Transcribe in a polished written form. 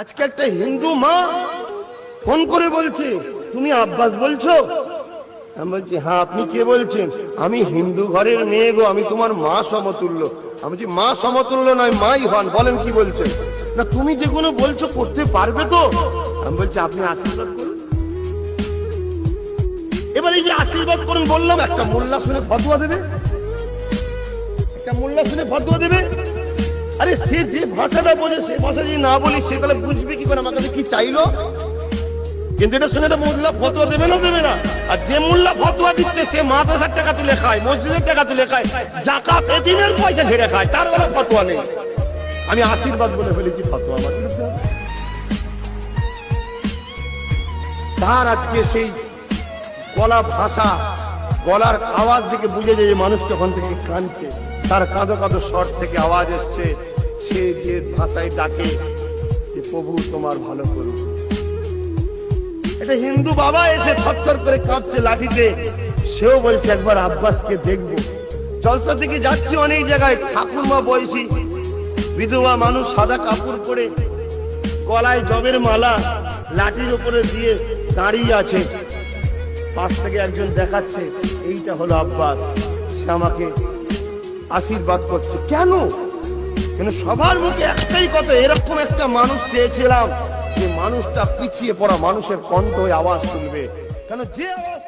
আজকে একটা হিন্দু মা ফোন করে বলছে তুমি আব্বাস বলছো। আমি বলছি হ্যাঁ, আপনি কে বলছেন? আমি হিন্দু ঘরের মেয়ে গো, আমি তোমার মা সমতুল্য। আমি বলছি মা সমতুল্য নয়, মাই হন। বলেন কি বলছেন? না তুমি যেগুলো বলছো করতে পারবে তো? আমি বলছি আপনি আশীর্বাদ করুন। এবার এই যে আশীর্বাদ করুন বললাম, একটা মোল্লা শুনে ফতোয়া দেবে, একটা মোল্লা শুনে ফতোয়া দেবে। আরে সে যে ভাষাটা বোঝে সে ভাষা যদি না বলি সে তাহলে বুঝবে কি করে আমার কাছে কি চাইলো? কিন্তু এটা শুনে একটা মোল্লা ফতোয়া দেবে না, দেবে না? আর যে মোল্লা ফতোয়া দিচ্ছে সে মাদ্রাসার টাকা তুলে খায়, মসজিদের টাকা তুলে খায়, যাকাত এতিমের পয়সা ঝেড়ে খায়, তার বেলা ফতোয়া নেই। আমি আশীর্বাদ বলে ফেলেছি, ফতোয়া আমার বিরুদ্ধে হবে। তার আজকে সেই গলা ভাষা, গলার আওয়াজ থেকে বুঝে যায় যে মানুষ তখন থেকে কাঁদছে, তার কাঁদো কাঁদো স্বর থেকে আওয়াজ এসছে, সে যে ভাষায় ডাকে যে প্রভু তোমার ভালো করুক। এটা হিন্দু বাবা এসে থরথর করে কাঁপছে লাঠিতে, সেও বলছে একবার আব্বাসকে দেখবো। জলসা থেকে যাচ্ছে অনেক জায়গায়, ঠাকুরমা বয়সী বিধবা মানুষ সাদা কাপড় পরে গলায় জবের মালা লাঠির উপরে দিয়ে দাঁড়িয়ে আছে। পাশ থেকে একজন দেখাচ্ছে এইটা হলো আব্বাস, সে আমাকে আশীর্বাদ করছে। কেন? কেন সবার মুখে একটাই কথা, এরকম একটা মানুষ চেয়েছিলাম যে মানুষটা পিছিয়ে পড়া মানুষের কণ্ঠ আওয়াজ তুলবে। কেন যে আওয়াজ